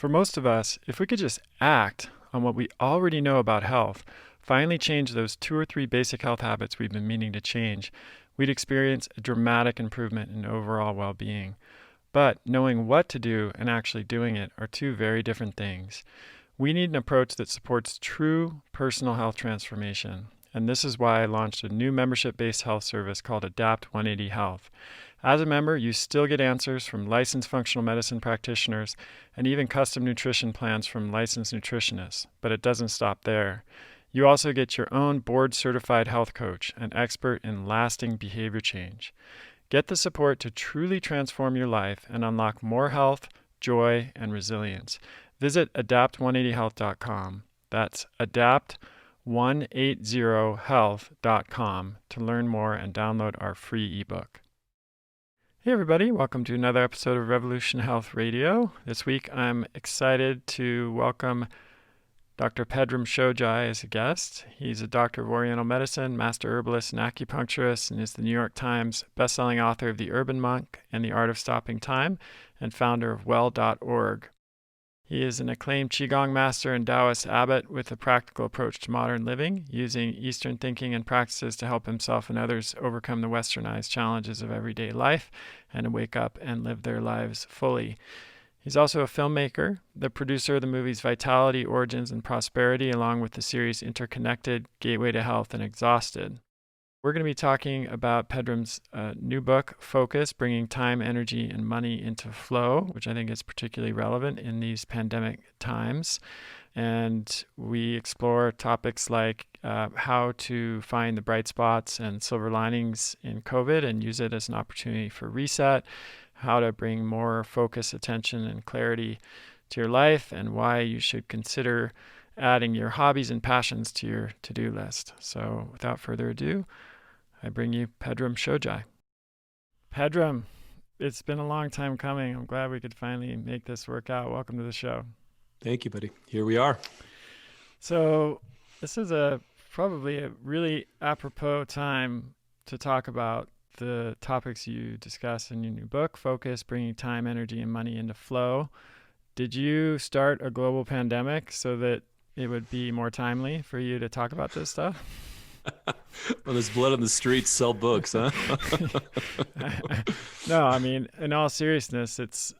For most of us, if we could just act on what we already know about health, finally change those 2 or 3 basic health habits we've been meaning to change, we'd experience a dramatic improvement in overall well being. But knowing what to do and actually doing it are two very different things. We need an approach that supports true personal health transformation. And this is why I launched a new membership based health service called Adapt 180 Health. As a member, you still get answers from licensed functional medicine practitioners and even custom nutrition plans from licensed nutritionists, but it doesn't stop there. You also get your own board certified health coach, an expert in lasting behavior change. Get the support to truly transform your life and unlock more health, joy, and resilience. Visit adapt180health.com. That's adapt180health.com to learn more and download our free ebook. Hey everybody, welcome to another episode of Revolution Health Radio. This week I'm excited to welcome Dr. Pedram Shojai as a guest. He's a doctor of Oriental Medicine, master herbalist and acupuncturist, and is the New York Times bestselling author of The Urban Monk and The Art of Stopping Time, and founder of well.org. He is an acclaimed Qigong master and Taoist abbot with a practical approach to modern living, using Eastern thinking and practices to help himself and others overcome the westernized challenges of everyday life and to wake up and live their lives fully. He's also a filmmaker, the producer of the movies Vitality, Origins, and Prosperity, along with the series Interconnected, Gateway to Health, and Exhausted. We're going to be talking about Pedram's new book, Focus, Bringing Time, Energy, and Money into Flow, which I think is particularly relevant in these pandemic times. And we explore topics like how to find the bright spots and silver linings in COVID and use it as an opportunity for reset, how to bring more focus, attention, and clarity to your life, and why you should consider adding your hobbies and passions to your to-do list. So without further ado, I bring you Pedram Shojai. Pedram, it's been a long time coming. I'm glad we could finally make this work out. Welcome to the show. Thank you, buddy. Here we are. So this is probably a really apropos time to talk about the topics you discuss in your new book, Focus, Bringing Time, Energy, and Money into Flow. Did you start a global pandemic so that it would be more timely for you to talk about this stuff? When there's blood on the streets, sell books, huh? No, I mean, in all seriousness, it's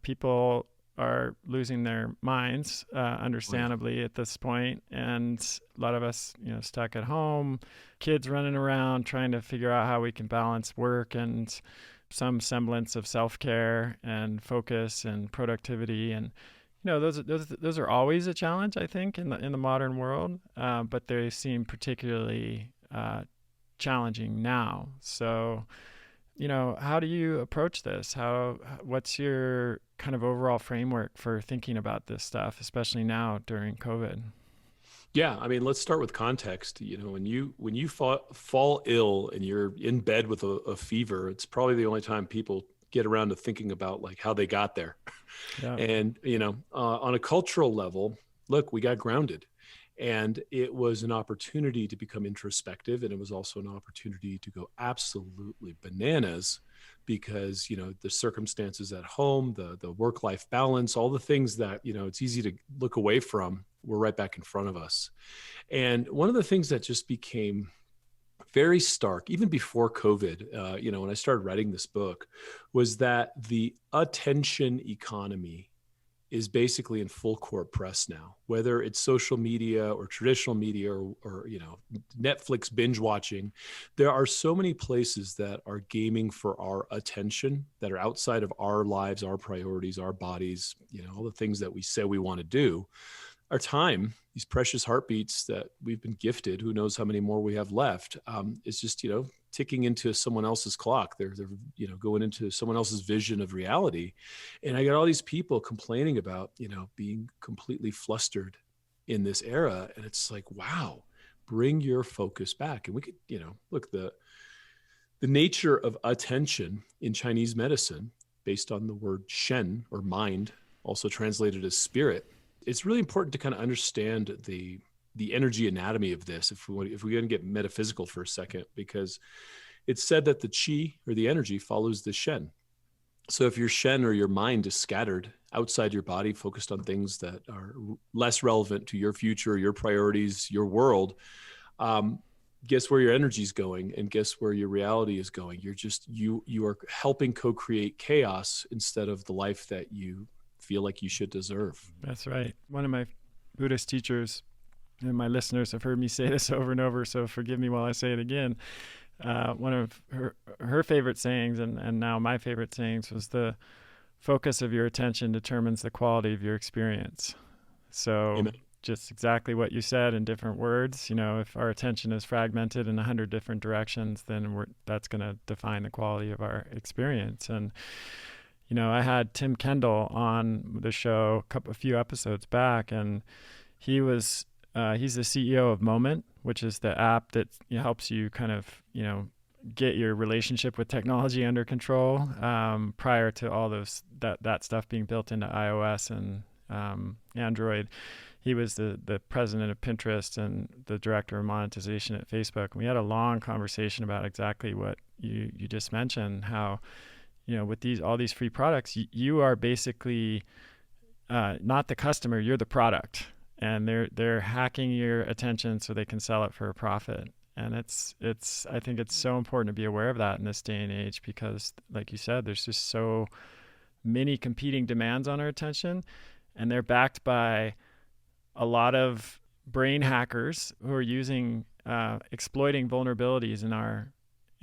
people are losing their minds, understandably, at this point, and a lot of us, stuck at home, kids running around trying to figure out how we can balance work and some semblance of self-care and focus and productivity, and those are always a challenge, I think, in the modern world, but they seem particularly challenging now. So, how do you approach this? What's your kind of overall framework for thinking about this stuff, especially now during COVID? Yeah, I mean, let's start with context. When you fall ill and you're in bed with a fever, it's probably the only time people get around to thinking about like how they got there. Yeah. And, on a cultural level, look, we got grounded, and it was an opportunity to become introspective. And it was also an opportunity to go absolutely bananas because, the circumstances at home, the work-life balance, all the things that, it's easy to look away from were right back in front of us. And one of the things that just became very stark, even before COVID, when I started writing this book, was that the attention economy is basically in full court press now, whether it's social media or traditional media or Netflix binge watching. There are so many places that are gaming for our attention that are outside of our lives, our priorities, our bodies, all the things that we say we want to do. Our time, these precious heartbeats that we've been gifted, who knows how many more we have left, is just, ticking into someone else's clock. They're going into someone else's vision of reality. And I got all these people complaining about, being completely flustered in this era. And it's like, wow, bring your focus back. And we could, look, the nature of attention in Chinese medicine, based on the word shen, or mind, also translated as spirit, it's really important to kind of understand the energy anatomy of this, if we're going to get metaphysical for a second, because it's said that the qi, or the energy, follows the shen. So if your Shen or your mind is scattered outside your body, focused on things that are less relevant to your future, your priorities, your world, um, guess where your energy is going, and guess where your reality is going. You are helping co-create chaos instead of the life that you feel like you should deserve. That's right. One of my Buddhist teachers, and my listeners have heard me say this over and over, so forgive me while I say it again. One of her favorite sayings, and now my favorite sayings, was the focus of your attention determines the quality of your experience. So Amen. just exactly what you said in different words. If our attention is fragmented in 100 different directions, then that's going to define the quality of our experience. And I had Tim Kendall on the show a few episodes back, and he's the CEO of Moment, which is the app that helps you kind of get your relationship with technology under control, prior to all that stuff being built into iOS and Android. He was the president of Pinterest and the director of monetization at Facebook. And we had a long conversation about exactly what you just mentioned, how with all these free products, you are basically not the customer, you're the product, and they're hacking your attention so they can sell it for a profit. And I think it's so important to be aware of that in this day and age, because like you said, there's just so many competing demands on our attention, and they're backed by a lot of brain hackers who are exploiting vulnerabilities in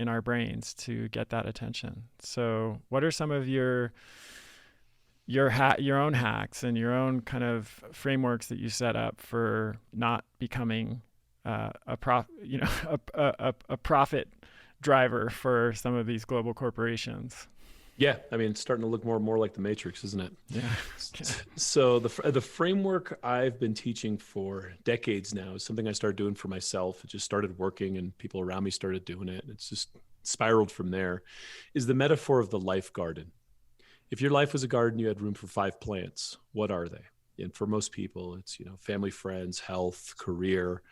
our brains to get that attention. So what are some of your own hacks and your own kind of frameworks that you set up for not becoming a profit driver for some of these global corporations? Yeah, I mean, it's starting to look more and more like the Matrix, isn't it? Yeah. So the framework I've been teaching for decades now is something I started doing for myself. It just started working, and people around me started doing it. It's just spiraled from there. Is the metaphor of the life garden. If your life was a garden, you had room for 5 plants. What are they? And for most people, it's family, friends, health, career,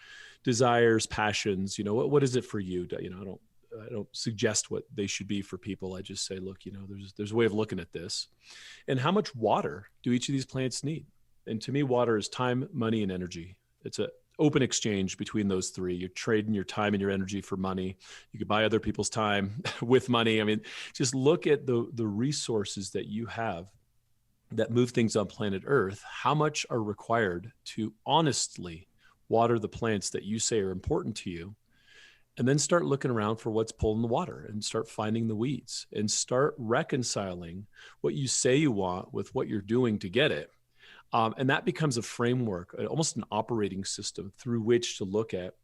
desires, passions. What is it for you? I don't suggest what they should be for people. I just say, look, there's a way of looking at this. And how much water do each of these plants need? And to me, water is time, money, and energy. It's an open exchange between those three. You're trading your time and your energy for money. You could buy other people's time with money. I mean, just look at the resources that you have that move things on planet Earth. How much are required to honestly water the plants that you say are important to you? And then start looking around for what's pulling the water, and start finding the weeds, and start reconciling what you say you want with what you're doing to get it. And that becomes a framework, almost an operating system through which to look at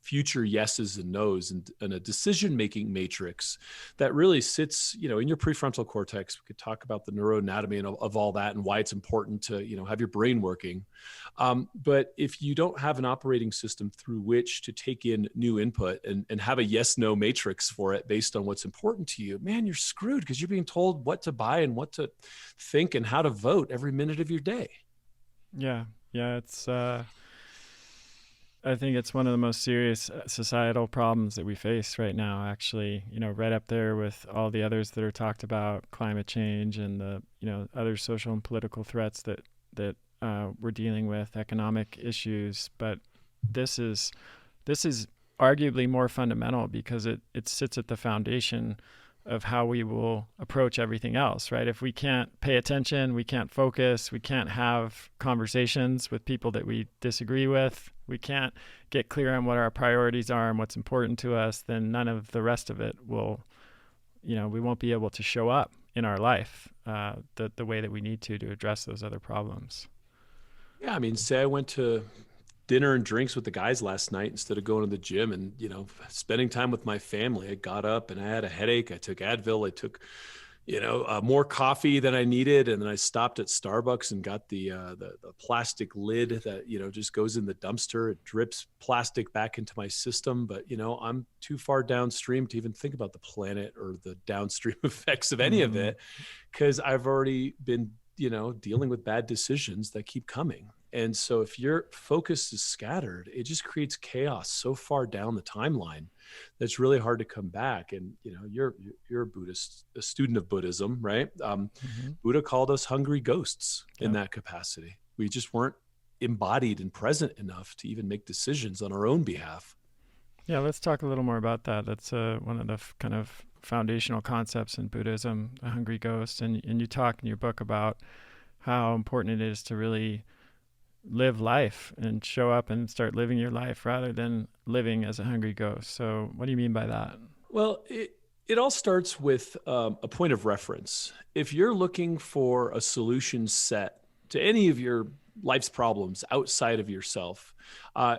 future yeses and nos, and a decision-making matrix that really sits, in your prefrontal cortex. We could talk about the neuroanatomy of all that, and why it's important to, have your brain working. But if you don't have an operating system through which to take in new input, and have a yes-no matrix for it based on what's important to you, man, you're screwed, because you're being told what to buy and what to think and how to vote every minute of your day. Yeah. It's I think it's one of the most serious societal problems that we face right now, actually, right up there with all the others that are talked about, climate change and the, other social and political threats that we're dealing with, economic issues. But this is arguably more fundamental, because it sits at the foundation of how we will approach everything else, right? If we can't pay attention, we can't focus, we can't have conversations with people that we disagree with, we can't get clear on what our priorities are and what's important to us, then none of the rest of it will, we won't be able to show up in our life the way that we need to address those other problems. Yeah, I mean, say I went to dinner and drinks with the guys last night instead of going to the gym and, spending time with my family. I got up and I had a headache. I took Advil. I took, more coffee than I needed. And then I stopped at Starbucks and got the plastic lid that, just goes in the dumpster. It drips plastic back into my system. But, I'm too far downstream to even think about the planet or the downstream effects of any of it, because I've already been, dealing with bad decisions that keep coming. And so if your focus is scattered, it just creates chaos so far down the timeline that's really hard to come back. And you're a Buddhist, a student of Buddhism, right? Mm-hmm. Buddha called us hungry ghosts in Yep. that capacity. We just weren't embodied and present enough to even make decisions on our own behalf. Yeah, let's talk a little more about that. That's one of the kind of foundational concepts in Buddhism, the hungry ghost. And you talk in your book about how important it is to really live life and show up and start living your life rather than living as a hungry ghost. So, what do you mean by that? Well, it all starts with a point of reference. If you're looking for a solution set to any of your life's problems outside of yourself,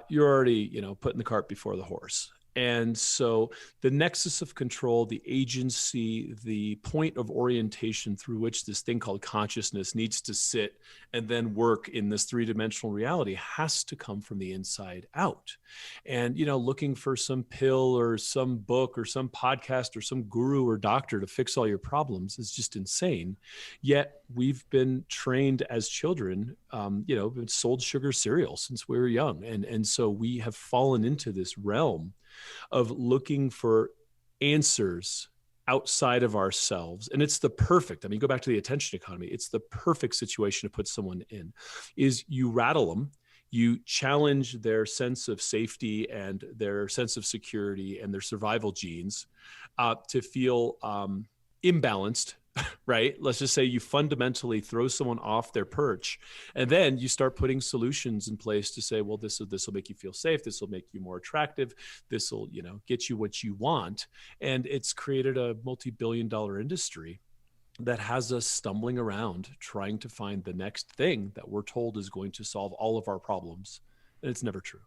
you're already, putting the cart before the horse. And so the nexus of control, the agency, the point of orientation through which this thing called consciousness needs to sit and then work in this three-dimensional reality has to come from the inside out. And, looking for some pill or some book or some podcast or some guru or doctor to fix all your problems is just insane. Yet we've been trained as children, been sold sugar cereal since we were young. And so we have fallen into this realm of looking for answers outside of ourselves. And it's the perfect, go back to the attention economy. It's the perfect situation to put someone in is you rattle them, you challenge their sense of safety and their sense of security and their survival genes to feel imbalanced, right? Let's just say you fundamentally throw someone off their perch, and then you start putting solutions in place to say, well, this will make you feel safe. This will make you more attractive. This will, get you what you want. And it's created a multi-billion-dollar industry that has us stumbling around trying to find the next thing that we're told is going to solve all of our problems. And it's never true.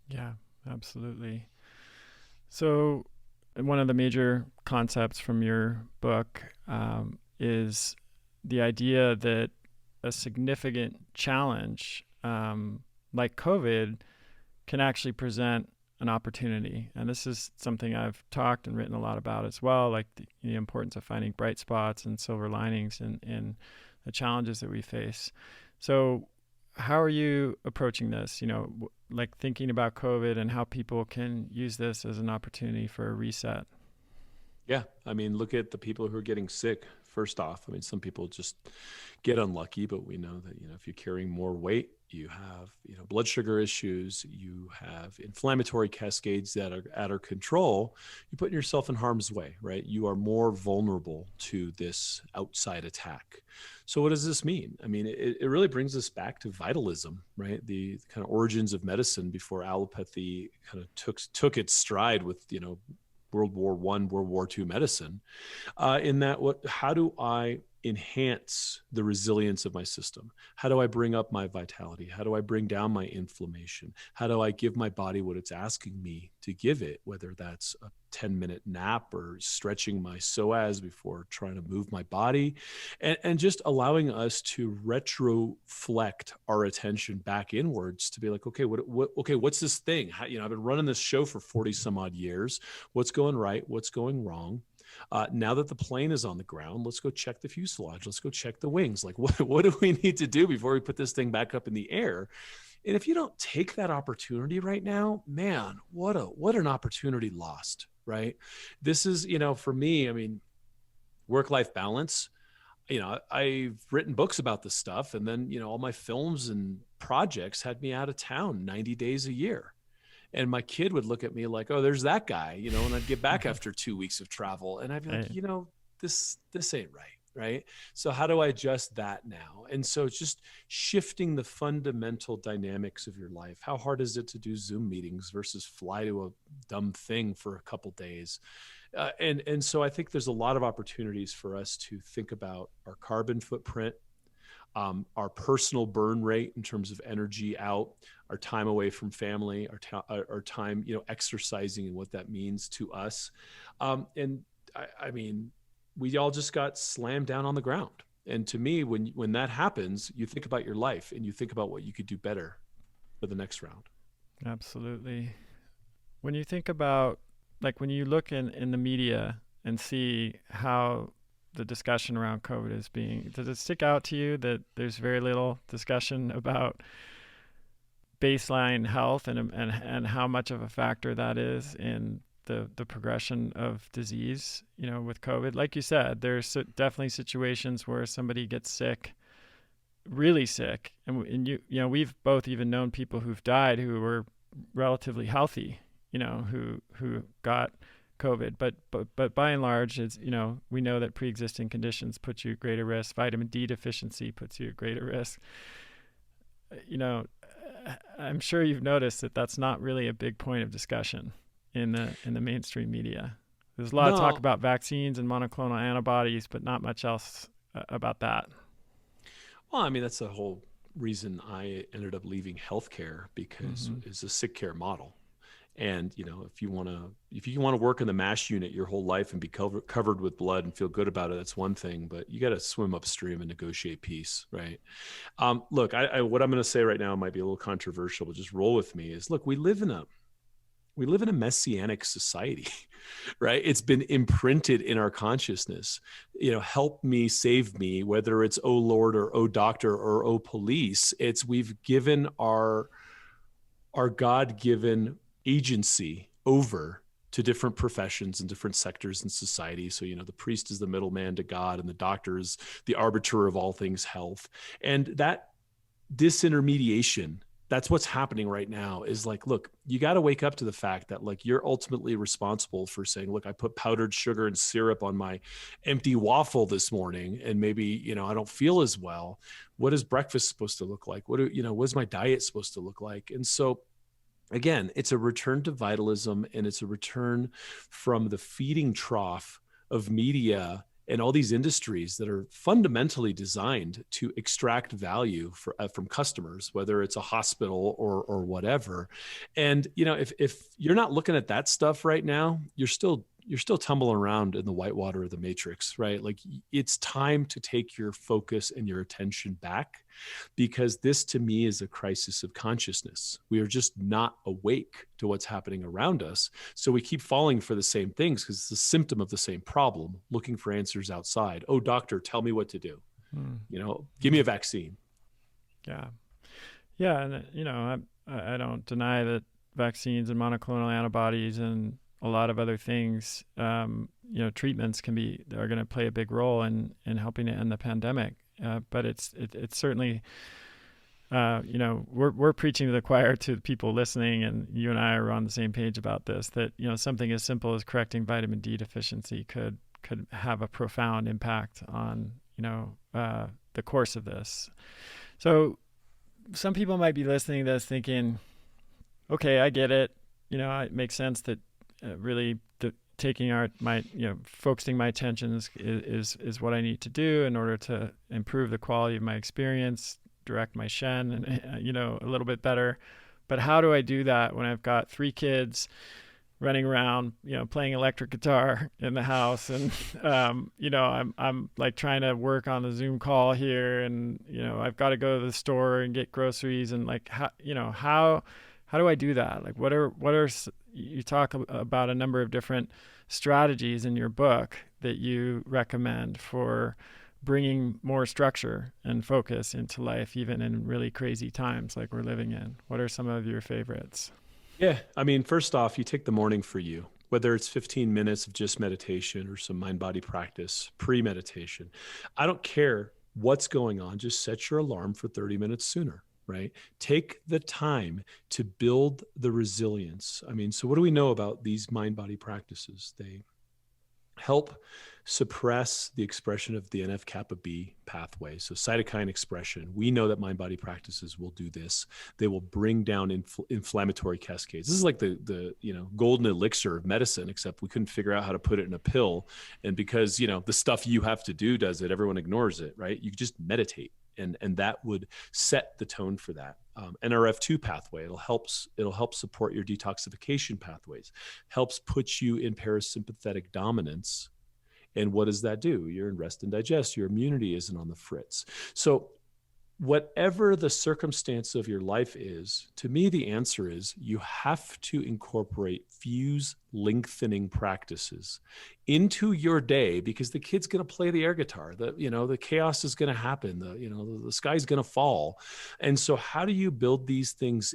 Yeah, absolutely. So, one of the major concepts from your book is the idea that a significant challenge like COVID can actually present an opportunity. And this is something I've talked and written a lot about as well, like the importance of finding bright spots and silver linings in the challenges that we face. So, how are you approaching this? Like thinking about COVID and how people can use this as an opportunity for a reset. Yeah. Look at the people who are getting sick. First off, some people just get unlucky, but we know that, if you're carrying more weight, you have, blood sugar issues, you have inflammatory cascades that are out of control, you're putting yourself in harm's way, right? You are more vulnerable to this outside attack. So what does this mean? It really brings us back to vitalism, right? The kind of origins of medicine before allopathy kind of took its stride with, World War I, World War II medicine, in that how do I enhance the resilience of my system? How do I bring up my vitality? How do I bring down my inflammation? How do I give my body what it's asking me to give it, whether that's a 10-minute nap or stretching my psoas before trying to move my body, and just allowing us to retroflect our attention back inwards to be like, okay, what's this thing? I've been running this show for 40 some odd years. What's going right? What's going wrong? Now that the plane is on the ground, let's go check the fuselage. Let's go check the wings. Like, what do we need to do before we put this thing back up in the air? And if you don't take that opportunity right now, man, what an opportunity lost, right? This is, for me, work-life balance. I've written books about this stuff, and then, all my films and projects had me out of town 90 days a year. And my kid would look at me like, oh, there's that guy, and I'd get back after 2 weeks of travel. And I'd be like, Right. this ain't right. Right. So how do I adjust that now? And so it's just shifting the fundamental dynamics of your life. How hard is it to do Zoom meetings versus fly to a dumb thing for a couple days? And so I think there's a lot of opportunities for us to think about our carbon footprint, our personal burn rate in terms of energy out, our time away from family, our time, exercising and what that means to us. We all just got slammed down on the ground. And to me, when that happens, you think about your life and you think about what you could do better for the next round. Absolutely. When you think about, like, when you look in the media and see how the discussion around COVID is being, does it stick out to you that there's very little discussion about baseline health and how much of a factor that is in the progression of disease, with COVID. Like you said, there's definitely situations where somebody gets sick, really sick, and we've both even known people who've died who were relatively healthy, who got COVID, but by and large, it's, we know that pre-existing conditions put you at greater risk. Vitamin D deficiency puts you at greater risk. I'm sure you've noticed that that's not really a big point of discussion in the mainstream media. There's a lot of talk about vaccines and monoclonal antibodies, but not much else about that. Well, I mean, that's the whole reason I ended up leaving healthcare, because it's a sick care model. And, if you want to work in the MASH unit your whole life and be covered with blood and feel good about it, that's one thing, but you got to swim upstream and negotiate peace. Right. Look, what I'm going to say right now might be a little controversial, but just roll with me is, look, we live in a messianic society, right? It's been imprinted in our consciousness. Help me, save me, whether it's oh Lord or oh doctor or oh police. We've given our God-given agency over to different professions and different sectors in society. So, the priest is the middleman to God, and the doctor is the arbiter of all things health. And that disintermediation, that's what's happening right now, is like, look, you got to wake up to the fact that, like, you're ultimately responsible for saying, look, I put powdered sugar and syrup on my empty waffle this morning, and maybe, I don't feel as well. What is breakfast supposed to look like? What's my diet supposed to look like? And so, again, it's a return to vitalism, and it's a return from the feeding trough of media and all these industries that are fundamentally designed to extract value from customers, whether it's a hospital or whatever. And, if you're not looking at that stuff right now, you're still tumbling around in the whitewater of the matrix, right? Like, it's time to take your focus and your attention back, because this, to me, is a crisis of consciousness. We are just not awake to what's happening around us. So we keep falling for the same things because it's a symptom of the same problem, looking for answers outside. Oh, doctor, tell me what to do. Give me a vaccine. Yeah. Yeah. And, I don't deny that vaccines and monoclonal antibodies and a lot of other things, treatments are going to play a big role in helping to end the pandemic. But it's certainly, we're preaching to the choir to the people listening, and you and I are on the same page about this, that, something as simple as correcting vitamin D deficiency could have a profound impact on, the course of this. So some people might be listening to this thinking, okay, I get it. It makes sense that really focusing my attention is what I need to do in order to improve the quality of my experience, direct my Shen, and a little bit better. But how do I do that when I've got 3 kids running around, playing electric guitar in the house, and I'm like trying to work on the Zoom call here, and I've got to go to the store and get groceries, and like how do I do that? Like, what are you talk about a number of different strategies in your book that you recommend for bringing more structure and focus into life, even in really crazy times like we're living in. What are some of your favorites? Yeah. I mean, first off, you take the morning for you, whether it's 15 minutes of just meditation or some mind-body practice, pre-meditation. I don't care what's going on. Just set your alarm for 30 minutes sooner. Right? Take the time to build the resilience. I mean, so what do we know about these mind-body practices? They help suppress the expression of the NF-kappa B pathway. So cytokine expression. We know that mind-body practices will do this. They will bring down inflammatory cascades. This is like the golden elixir of medicine, except we couldn't figure out how to put it in a pill. And because, the stuff you have to do does it, everyone ignores it, right? You just meditate. And that would set the tone for that. NRF2 pathway, it'll help support your detoxification pathways, helps put you in parasympathetic dominance. And what does that do? You're in rest and digest. Your immunity isn't on the fritz. So whatever the circumstance of your life is, to me, the answer is you have to incorporate fuse lengthening practices into your day, because the kid's going to play the air guitar. The chaos is going to happen. The sky's going to fall. And so how do you build these things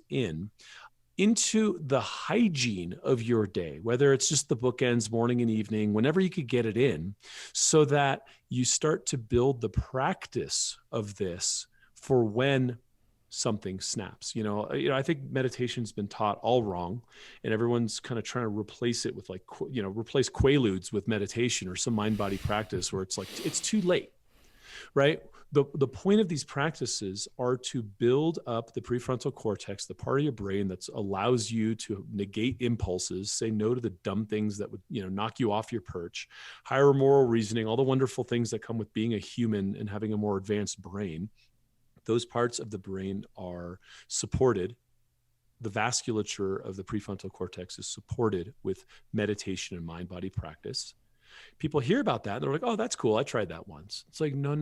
into the hygiene of your day, whether it's just the bookends, morning and evening, whenever you could get it in, so that you start to build the practice of this for when something snaps. I think meditation's been taught all wrong, and everyone's kind of trying to replace it with replace Quaaludes with meditation or some mind-body practice where it's like, it's too late, right? The point of these practices are to build up the prefrontal cortex, the part of your brain that allows you to negate impulses, say no to the dumb things that would, knock you off your perch, higher moral reasoning, all the wonderful things that come with being a human and having a more advanced brain. Those parts of the brain are supported. The vasculature of the prefrontal cortex is supported with meditation and mind-body practice. People hear about that and they're like, oh, that's cool. I tried that once. It's like, no.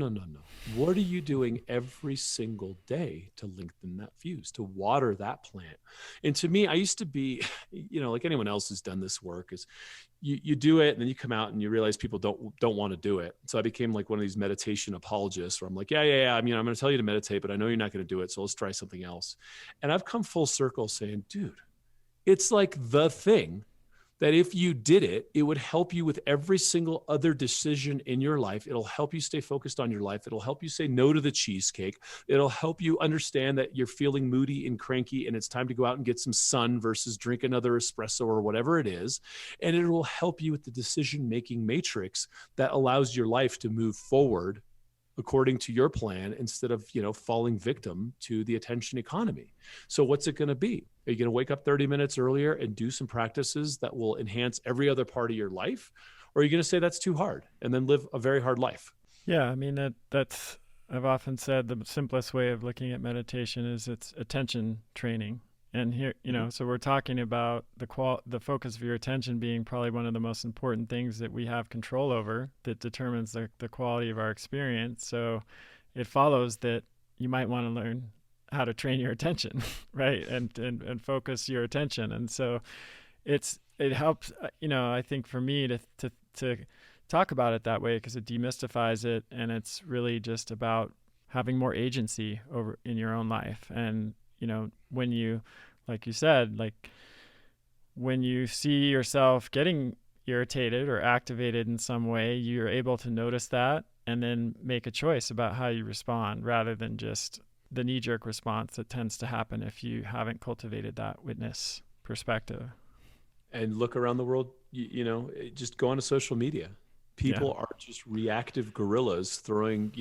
What are you doing every single day to lengthen that fuse, to water that plant? And to me, I used to be, like anyone else who's done this work, is you do it and then you come out and you realize people don't want to do it. So I became like one of these meditation apologists where I'm like, yeah. I mean, I'm going to tell you to meditate, but I know you're not going to do it. So let's try something else. And I've come full circle saying, dude, it's like the thing that if you did it, it would help you with every single other decision in your life. It'll help you stay focused on your life. It'll help you say no to the cheesecake. It'll help you understand that you're feeling moody and cranky and it's time to go out and get some sun versus drink another espresso or whatever it is. And it will help you with the decision-making matrix that allows your life to move forward according to your plan, instead of, falling victim to the attention economy. So what's it going to be? Are you going to wake up 30 minutes earlier and do some practices that will enhance every other part of your life? Or are you going to say that's too hard and then live a very hard life? Yeah, I mean, that's I've often said the simplest way of looking at meditation is it's attention training. And here, so we're talking about the focus of your attention being probably one of the most important things that we have control over, that determines the quality of our experience. So it follows that you might want to learn how to train your attention, right? And focus your attention. And so it helps, I think for me to talk about it that way, because it demystifies it, and it's really just about having more agency over in your own life. And when you, like you said, like when you see yourself getting irritated or activated in some way, you're able to notice that and then make a choice about how you respond, rather than just the knee-jerk response that tends to happen if you haven't cultivated that witness perspective. And look around the world, just go on to social media. People are just reactive gorillas throwing,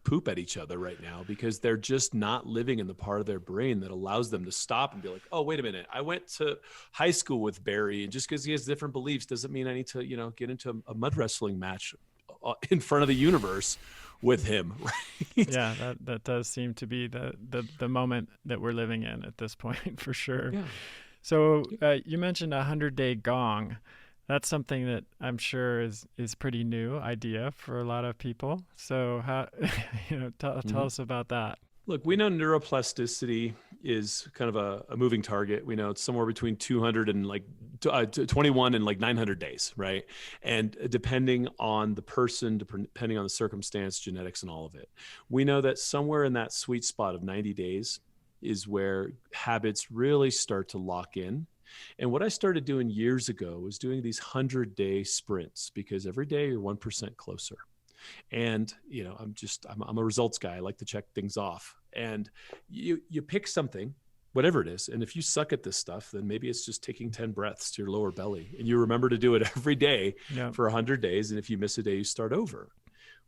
poop at each other right now, because they're just not living in the part of their brain that allows them to stop and be like, oh, wait a minute, I went to high school with Barry, and just because he has different beliefs doesn't mean I need to, get into a mud wrestling match in front of the universe with him. Right? Yeah, that does seem to be the moment that we're living in at this point, for sure. Yeah. So you mentioned 100-day gong. That's something that I'm sure is pretty new idea for a lot of people. So how, tell us about that. Look, we know neuroplasticity is kind of a moving target. We know it's somewhere between 200 and 21 and 900 days, right? And depending on the person, depending on the circumstance, genetics, and all of it, we know that somewhere in that sweet spot of 90 days is where habits really start to lock in. And what I started doing years ago was doing these 100-day sprints, because every day you're 1% closer. And, I'm a results guy. I like to check things off. And you pick something, whatever it is. And if you suck at this stuff, then maybe it's just taking 10 breaths to your lower belly. And you remember to do it every day for 100 days. And if you miss a day, you start over.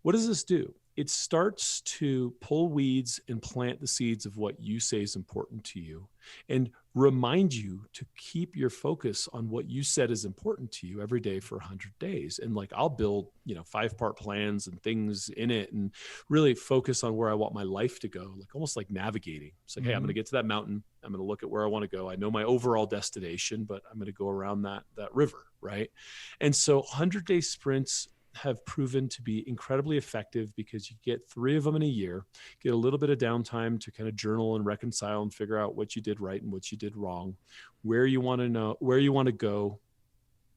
What does this do? It starts to pull weeds and plant the seeds of what you say is important to you, and remind you to keep your focus on what you said is important to you every day for 100 days. And I'll build, 5-part plans and things in it, and really focus on where I want my life to go, almost like navigating. It's like, hey, I'm going to get to that mountain. I'm going to look at where I want to go. I know my overall destination, but I'm going to go around that river. Right. And so 100-day sprints have proven to be incredibly effective because you get 3 of them in a year, get a little bit of downtime to kind of journal and reconcile and figure out what you did right and what you did wrong, where you want to go,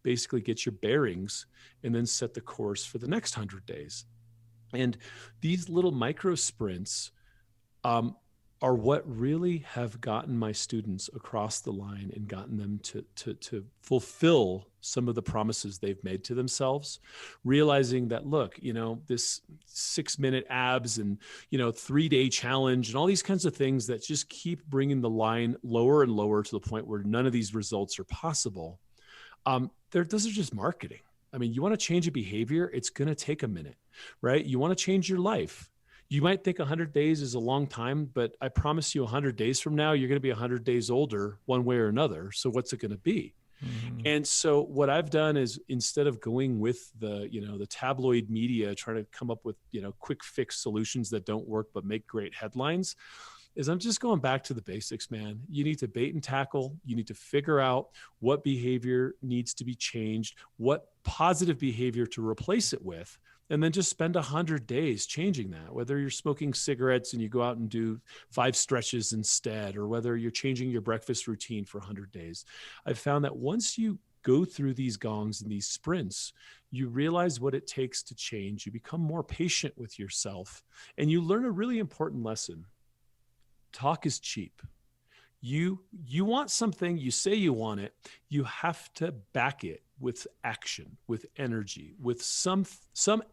basically get your bearings, and then set the course for the next 100 days. And these little micro sprints are what really have gotten my students across the line and gotten them to fulfill some of the promises they've made to themselves, realizing that, look, this 6-minute abs and, 3-day challenge and all these kinds of things that just keep bringing the line lower and lower to the point where none of these results are possible. Those are just marketing. I mean, you want to change a behavior, it's going to take a minute, right? You want to change your life. You might think 100 days is a long time, but I promise you 100 days from now, you're going to be 100 days older one way or another. So what's it going to be? Mm-hmm. And so what I've done is, instead of going with the tabloid media, trying to come up with, quick fix solutions that don't work but make great headlines, is I'm just going back to the basics, man. You need to bait and tackle. You need to figure out what behavior needs to be changed, what positive behavior to replace it with, and then just spend 100 days changing that. Whether you're smoking cigarettes and you go out and do 5 stretches instead, or whether you're changing your breakfast routine for 100 days. I've found that once you go through these gongs and these sprints, you realize what it takes to change. You become more patient with yourself, and you learn a really important lesson. Talk is cheap. You want something, you say you want it, you have to back it with action, with energy, with some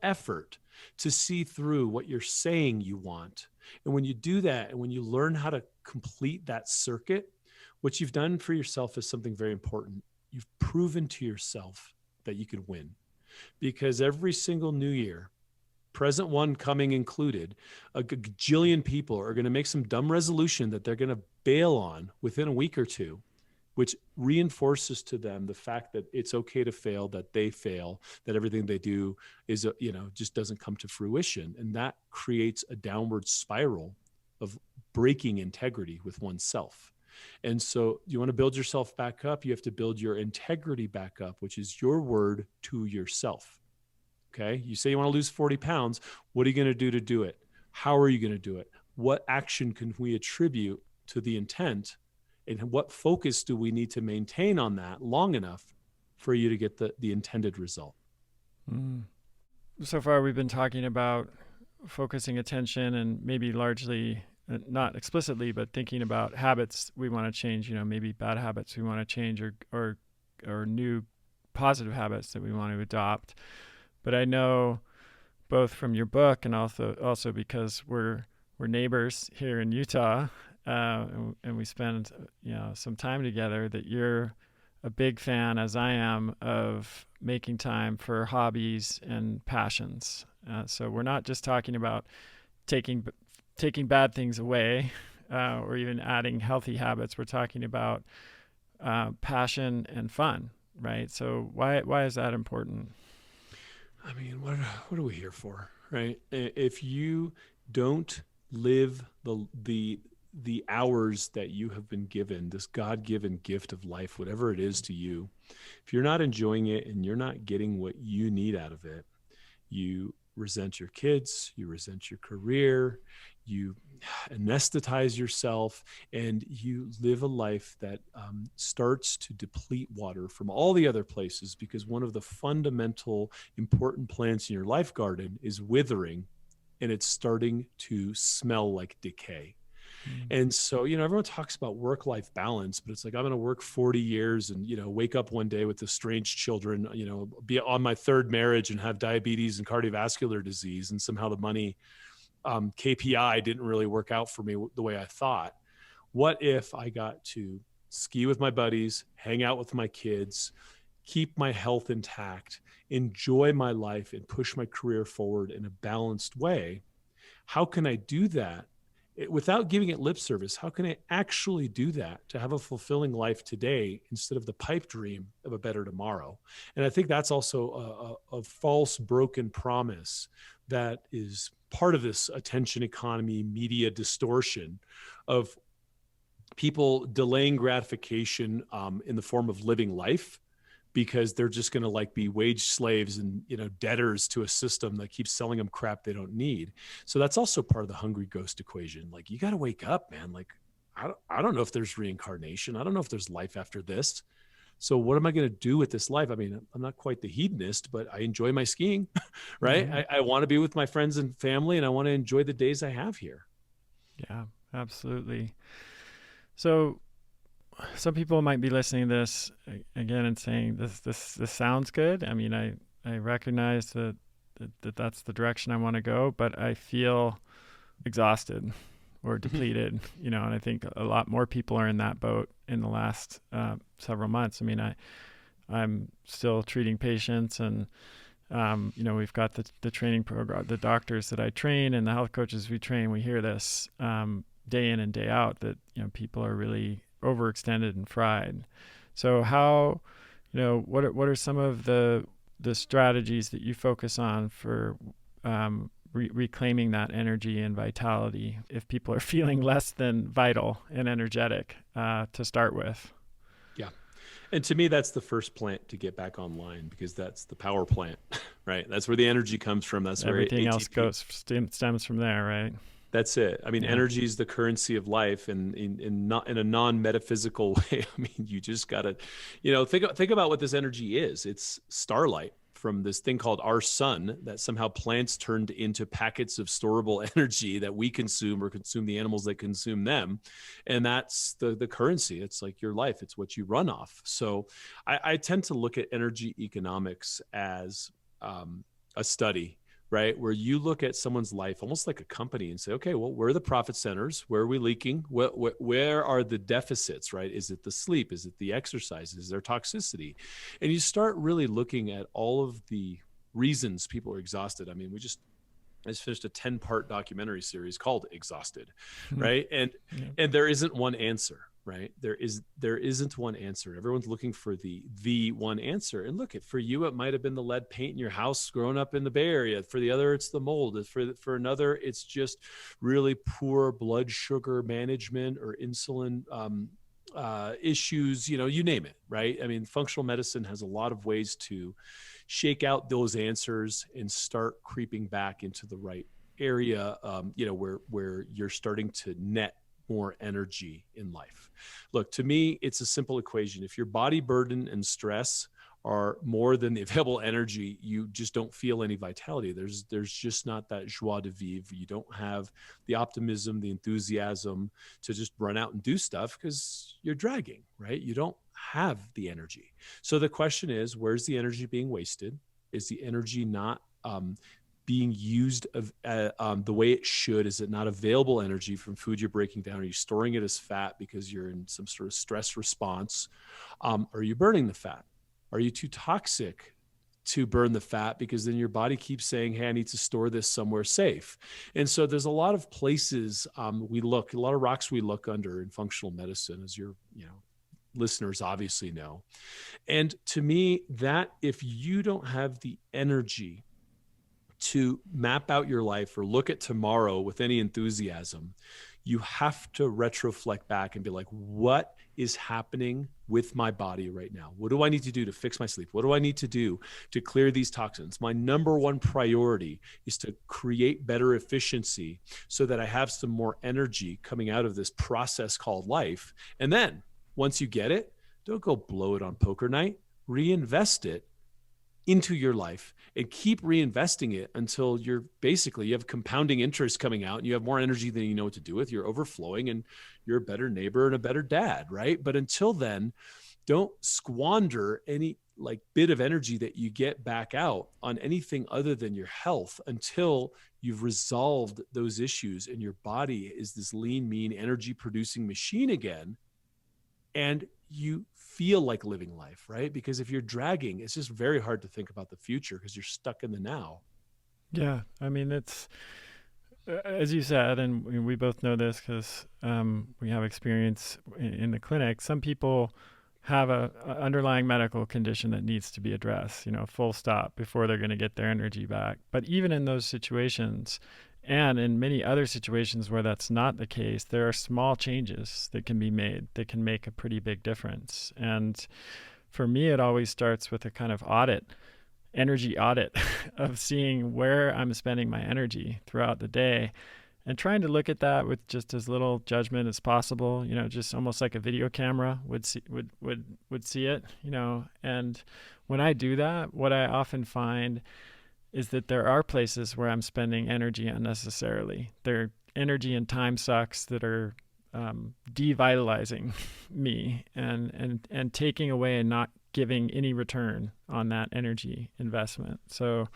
effort to see through what you're saying you want. And when you do that, and when you learn how to complete that circuit, what you've done for yourself is something very important. You've proven to yourself that you can win. Because every single new year, present one coming included, a gajillion people are going to make some dumb resolution that they're going to bail on within a week or two, which reinforces to them the fact that it's okay to fail, that they fail, that everything they do is, just doesn't come to fruition. And that creates a downward spiral of breaking integrity with oneself. And so you want to build yourself back up, you have to build your integrity back up, which is your word to yourself. Okay. You say you want to lose 40 pounds. What are you going to do it? How are you going to do it? What action can we attribute to the intent? And what focus do we need to maintain on that long enough for you to get the intended result? Mm. So far, we've been talking about focusing attention and maybe largely, not explicitly, but thinking about habits we want to change, maybe bad habits we want to change, or new positive habits that we want to adopt. But I know, both from your book and also because we're neighbors here in Utah, and we spend some time together, that you're a big fan, as I am, of making time for hobbies and passions. So we're not just talking about taking bad things away, or even adding healthy habits. We're talking about passion and fun, right? So why is that important? I mean, what are we here for, right? If you don't live the hours that you have been given, this God-given gift of life, whatever it is to you, if you're not enjoying it and you're not getting what you need out of it, you resent your kids, you resent your career, you anesthetize yourself, and you live a life that starts to deplete water from all the other places, because one of the fundamental important plants in your life garden is withering, and it's starting to smell like decay. And so, everyone talks about work-life balance, but it's like, I'm going to work 40 years and, wake up one day with estranged children, be on my 3rd marriage and have diabetes and cardiovascular disease. And somehow the money KPI didn't really work out for me the way I thought. What if I got to ski with my buddies, hang out with my kids, keep my health intact, enjoy my life, and push my career forward in a balanced way? How can I do that without giving it lip service? How can I actually do that to have a fulfilling life today instead of the pipe dream of a better tomorrow? And I think that's also a false, broken promise that is part of this attention economy, media distortion of people delaying gratification in the form of living life because they're just going to like be wage slaves and, debtors to a system that keeps selling them crap they don't need. So that's also part of the hungry ghost equation. Like, you got to wake up, man. Like, I don't know if there's reincarnation. I don't know if there's life after this. So what am I going to do with this life? I mean, I'm not quite the hedonist, but I enjoy my skiing, right? Mm-hmm. I want to be with my friends and family, and I want to enjoy the days I have here. Yeah, absolutely. So some people might be listening to this again and saying, this sounds good. I mean, I recognize that that's the direction I want to go, but I feel exhausted or depleted, and I think a lot more people are in that boat in the last several months. I mean, I'm still treating patients, and we've got the training program, the doctors that I train and the health coaches we train. We hear this day in and day out that people are really overextended and fried. So how, what are some of the strategies that you focus on for reclaiming that energy and vitality if people are feeling less than vital and energetic to start with? Yeah. And to me, that's the first plant to get back online, because that's the power plant, right? That's where the energy comes from. That's where Everything else ATP stems from there, right? That's it. I mean, Yeah. energy is the currency of life, and in not in a non-metaphysical way. I mean, you just gotta, think about what this energy is. It's starlight from this thing called our sun that somehow plants turned into packets of storable energy that we consume or consume the animals that consume them, and that's the currency. It's like your life. It's what you run off. So, I tend to look at energy economics as a study, right? Where you look at someone's life almost like a company and say, okay, well, where are the profit centers? Where are we leaking? Where are the deficits, right? Is it the sleep? Is it the exercise? Is there toxicity? And you start really looking at all of the reasons people are exhausted. I mean, I just finished a 10-part documentary series called Exhausted, right? And Yeah. and there isn't one answer, right? There isn't one answer. Everyone's looking for the one answer. And look, for you, it might have been the lead paint in your house growing up in the Bay Area. For the other, it's the mold. For another, it's just really poor blood sugar management or insulin issues, you name it, right? I mean, functional medicine has a lot of ways to shake out those answers and start creeping back into the right area, where you're starting to net more energy in life. Look, to me, it's a simple equation. If your body burden and stress are more than the available energy, you just don't feel any vitality. There's just not that joie de vivre. You don't have the optimism, the enthusiasm to just run out and do stuff because you're dragging, right? You don't have the energy. So the question is, where's the energy being wasted? Is the energy not being used the way it should? Is it not available energy from food you're breaking down? Are you storing it as fat because you're in some sort of stress response? Are you burning the fat? Are you too toxic to burn the fat, because then your body keeps saying, hey, I need to store this somewhere safe? And so there's a lot of places a lot of rocks we look under in functional medicine, as your listeners obviously know. And to me, that if you don't have the energy to map out your life or look at tomorrow with any enthusiasm, you have to retroflect back and be like, what is happening with my body right now? What do I need to do to fix my sleep? What do I need to do to clear these toxins? My number one priority is to create better efficiency so that I have some more energy coming out of this process called life. And then once you get it, don't go blow it on poker night. Reinvest it into your life and keep reinvesting it until you have compounding interest coming out and you have more energy than you know what to do with. You're overflowing and you're a better neighbor and a better dad, right? But until then, don't squander any bit of energy that you get back out on anything other than your health until you've resolved those issues and your body is this lean, mean, energy producing machine again. And you feel like living life, right? Because if you're dragging, it's just very hard to think about the future because you're stuck in the now. Yeah. I mean, it's, as you said, and we both know this because we have experience in the clinic, some people have a underlying medical condition that needs to be addressed, full stop, before they're going to get their energy back. But even in those situations, and in many other situations where that's not the case, there are small changes that can be made that can make a pretty big difference. And for me, it always starts with a kind of energy audit of seeing where I'm spending my energy throughout the day and trying to look at that with just as little judgment as possible, just almost like a video camera would see it, and when I do that, what I often find is that there are places where I'm spending energy unnecessarily. There are energy and time sucks that are devitalizing me and taking away and not giving any return on that energy investment. So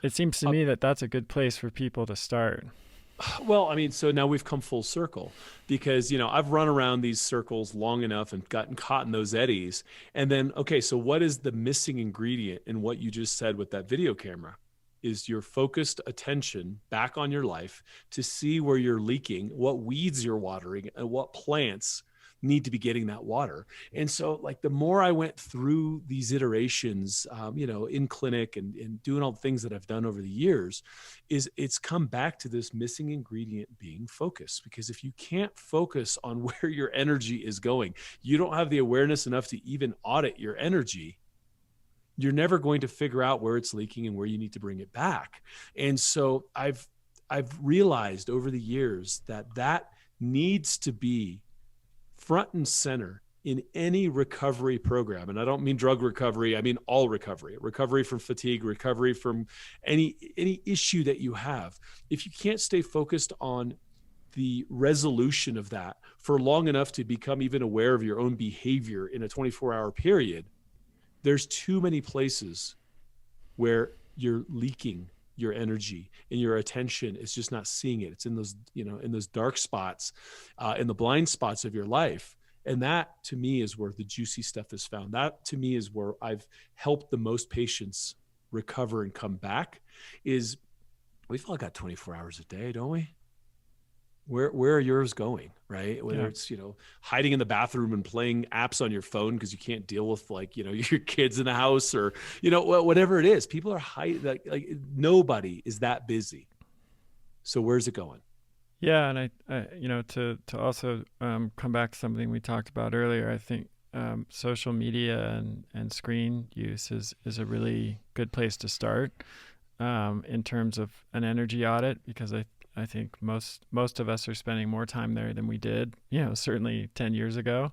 it seems to me that that's a good place for people to start. Well, I mean, so now we've come full circle because, I've run around these circles long enough and gotten caught in those eddies. And then, okay, so what is the missing ingredient in what you just said with that video camera? Is your focused attention back on your life to see where you're leaking, what weeds you're watering, and what plants need to be getting that water. And so like the more I went through these iterations, in clinic and doing all the things that I've done over the years, is it's come back to this missing ingredient being focus. Because if you can't focus on where your energy is going, you don't have the awareness enough to even audit your energy, you're never going to figure out where it's leaking and where you need to bring it back. And so I've realized over the years that needs to be front and center in any recovery program. And I don't mean drug recovery. I mean all recovery from fatigue, recovery from any issue that you have. If you can't stay focused on the resolution of that for long enough to become even aware of your own behavior in a 24-hour period, there's too many places where you're leaking your energy and your attention is just not seeing it. It's in those, in those dark spots, in the blind spots of your life. And that to me is where the juicy stuff is found. That to me is where I've helped the most patients recover and come back. Is we've all got 24 hours a day, don't we? Where are yours going, right? Whether it's, hiding in the bathroom and playing apps on your phone because you can't deal with your kids in the house or, whatever it is. People are hiding, like nobody is that busy. So where's it going? Yeah. And I to also come back to something we talked about earlier, I think social media and screen use is a really good place to start in terms of an energy audit, because I think most of us are spending more time there than we did, certainly 10 years ago,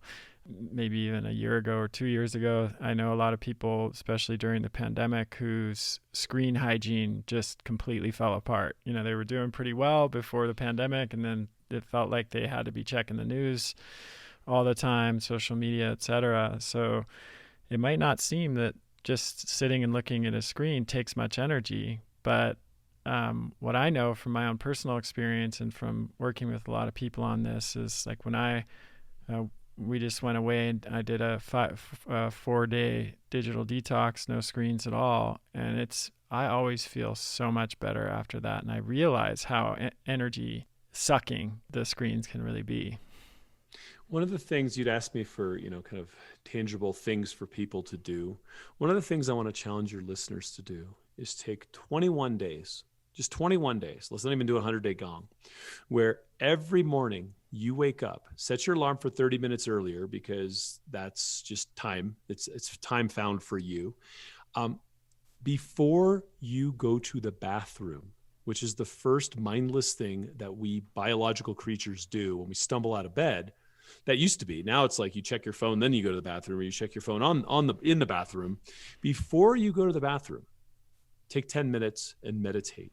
maybe even a year ago or 2 years ago. I know a lot of people, especially during the pandemic, whose screen hygiene just completely fell apart. They were doing pretty well before the pandemic, and then it felt like they had to be checking the news all the time, social media, etc. So it might not seem that just sitting and looking at a screen takes much energy, but what I know from my own personal experience and from working with a lot of people on this is like when we just went away and I did a 4-day digital detox, no screens at all. And I always feel so much better after that. And I realize how energy sucking the screens can really be. One of the things you'd asked me for, kind of tangible things for people to do. One of the things I want to challenge your listeners to do is take 21 days. Just 21 days. Let's not even do a 100-day gong, where every morning you wake up, set your alarm for 30 minutes earlier because that's just time. It's time found for you. Before you go to the bathroom, which is the first mindless thing that we biological creatures do when we stumble out of bed. That used to be. Now it's like you check your phone, then you go to the bathroom, or you check your phone in the bathroom. Before you go to the bathroom, take 10 minutes and meditate.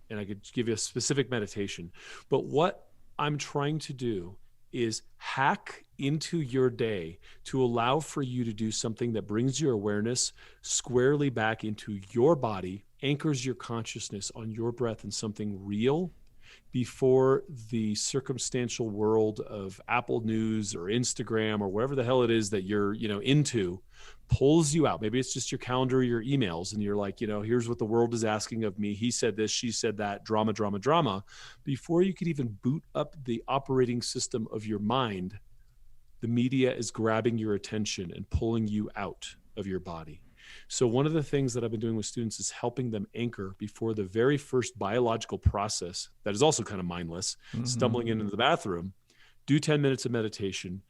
And I could give you a specific meditation. But what I'm trying to do is hack into your day to allow for you to do something that brings your awareness squarely back into your body, anchors your consciousness on your breath and something real before the circumstantial world of Apple News or Instagram or wherever the hell it is that you're, into pulls you out. Maybe it's just your calendar or your emails and you're like, here's what the world is asking of me. He said this, she said that, drama. Before you could even boot up the operating system of your mind, the media is grabbing your attention and pulling you out of your body. So one of the things that I've been doing with students is helping them anchor before the very first biological process that is also kind of mindless, stumbling into the bathroom, do 10 minutes of meditation,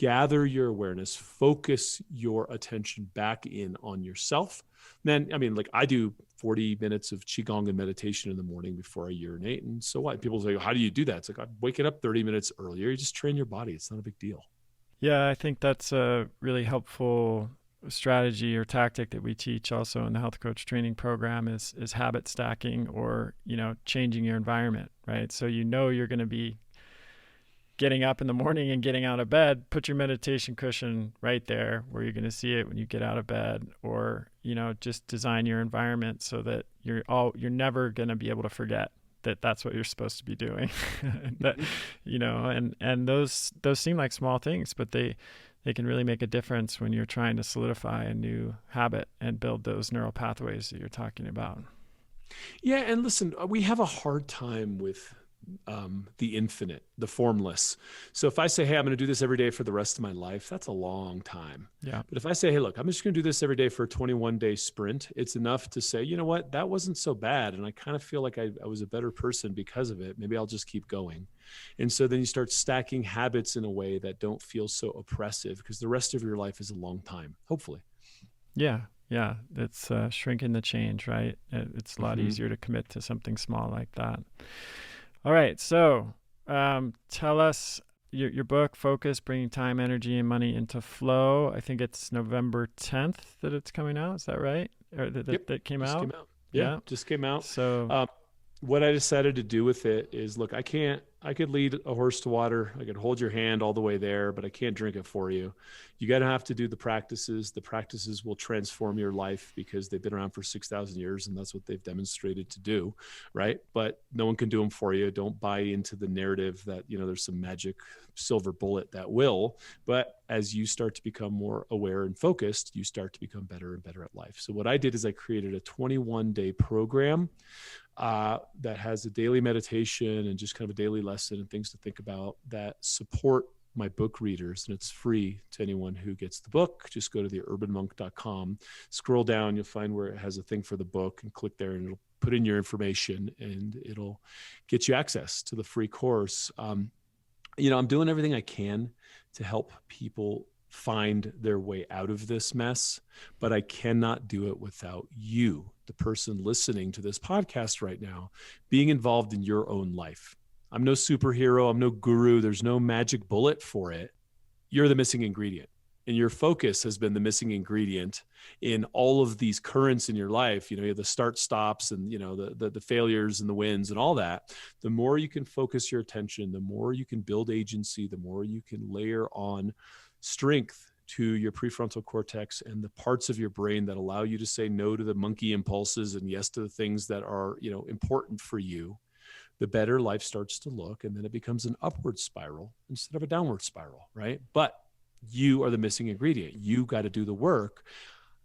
gather your awareness, focus your attention back in on yourself. Then, I mean, like I do 40 minutes of Qigong and meditation in the morning before I urinate. And so what? People say, how do you do that? It's like, I'm waking up 30 minutes earlier. You just train your body. It's not a big deal. Yeah, I think that's a really helpful strategy or tactic that we teach also in the health coach training program is habit stacking, or, changing your environment, right? So you're going to be getting up in the morning and getting out of bed, put your meditation cushion right there where you're going to see it when you get out of bed, or, just design your environment so that you're never going to be able to forget that that's what you're supposed to be doing. That, and those seem like small things, but they can really make a difference when you're trying to solidify a new habit and build those neural pathways that you're talking about. Yeah. And listen, we have a hard time with the infinite, the formless. So if I say, hey, I'm going to do this every day for the rest of my life, that's a long time. Yeah. But if I say, hey, look, I'm just going to do this every day for a 21-day sprint, it's enough to say, you know what, that wasn't so bad. And I kind of feel like I was a better person because of it. Maybe I'll just keep going. And so then you start stacking habits in a way that don't feel so oppressive, because the rest of your life is a long time, hopefully. Yeah. Yeah. It's shrinking the change, right? It's a lot easier to commit to something small like that. All right. So tell us your book, Focus, Bringing Time, Energy, and Money into Flow. I think it's November 10th that it's coming out. Is that right? Or that came out? Came out. Yeah, just came out. So what I decided to do with it is, look, I could lead a horse to water. I could hold your hand all the way there, but I can't drink it for you. You got to have to do the practices. The practices will transform your life because they've been around for 6,000 years, and that's what they've demonstrated to do, right? But no one can do them for you. Don't buy into the narrative that, there's some magic silver bullet that will. But as you start to become more aware and focused, you start to become better and better at life. So what I did is I created a 21-day program that has a daily meditation and just kind of a daily lesson and things to think about that support my book readers. And it's free to anyone who gets the book. Just go to theurbanmonk.com, scroll down, you'll find where it has a thing for the book, and click there and it'll put in your information and it'll get you access to the free course. I'm doing everything I can to help people find their way out of this mess, but I cannot do it without you, the person listening to this podcast right now, being involved in your own life. I'm no superhero. I'm no guru. There's no magic bullet for it. You're the missing ingredient, and your focus has been the missing ingredient in all of these currents in your life. You have the start stops and, the failures and the wins and all that. The more you can focus your attention, the more you can build agency, the more you can layer on strength to your prefrontal cortex and the parts of your brain that allow you to say no to the monkey impulses and yes to the things that are, important for you, the better life starts to look. And then it becomes an upward spiral instead of a downward spiral, right? But you are the missing ingredient. You got to do the work.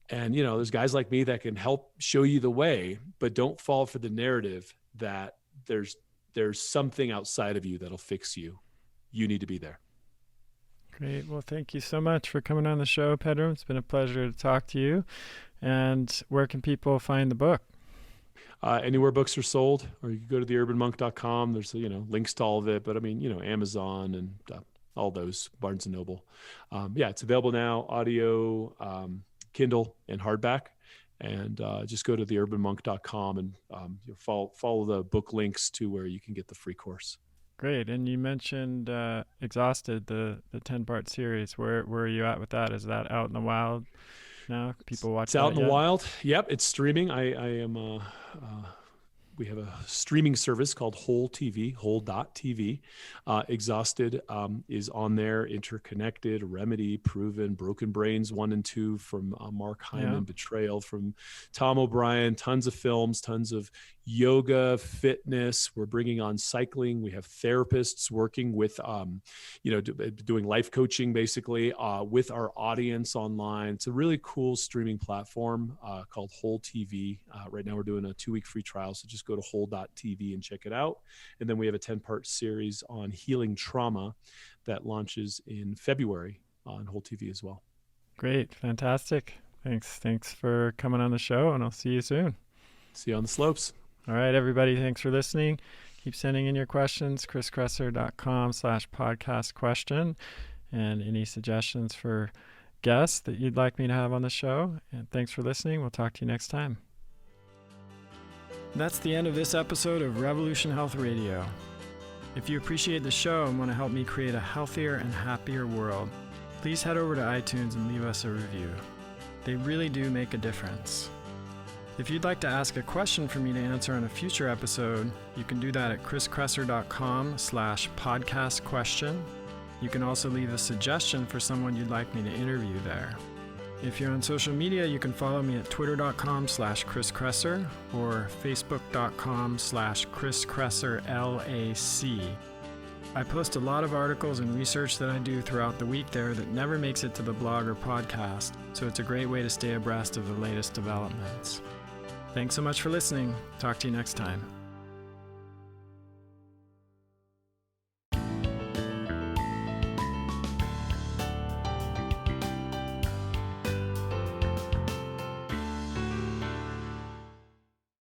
And, there's guys like me that can help show you the way, but don't fall for the narrative that there's something outside of you that'll fix you. You need to be there. Great. Well, thank you so much for coming on the show, Pedram. It's been a pleasure to talk to you. And where can people find the book? Anywhere books are sold, or you can go to theurbanmonk.com. There's, links to all of it, but Amazon and all those, Barnes & Noble. It's available now, audio, Kindle, and hardback. And just go to theurbanmonk.com and follow the book links to where you can get the free course. Great. And you mentioned Exhausted, the 10-part series. Where are you at with that? Is that out in the wild now? People watch It's out in the wild. Yep, it's streaming. I am we have a streaming service called whole.tv. Exhausted is on there, Interconnected, Remedy, Proven, Broken Brains 1 and 2 from Mark Hyman, Betrayal from Tom O'Brien, tons of films, tons of yoga, fitness. We're bringing on cycling. We have therapists working with, doing life coaching basically with our audience online. It's a really cool streaming platform called Whole TV. Right now we're doing a 2-week free trial. So just go to whole.tv and check it out. And then we have a 10-part series on healing trauma that launches in February on Whole TV as well. Great. Fantastic. Thanks for coming on the show, and I'll see you soon. See you on the slopes. All right, everybody. Thanks for listening. Keep sending in your questions, chriskresser.com/podcast question. and any suggestions for guests that you'd like me to have on the show. And thanks for listening. We'll talk to you next time. That's the end of this episode of Revolution Health Radio. If you appreciate the show and want to help me create a healthier and happier world, please head over to iTunes and leave us a review. They really do make a difference. If you'd like to ask a question for me to answer on a future episode, you can do that at kresser.com/podcast question. You can also leave a suggestion for someone you'd like me to interview there. If you're on social media, you can follow me at twitter.com/KrisKresser or facebook.com/KrisKresserLAC. I post a lot of articles and research that I do throughout the week there that never makes it to the blog or podcast, so it's a great way to stay abreast of the latest developments. Thanks so much for listening. Talk to you next time.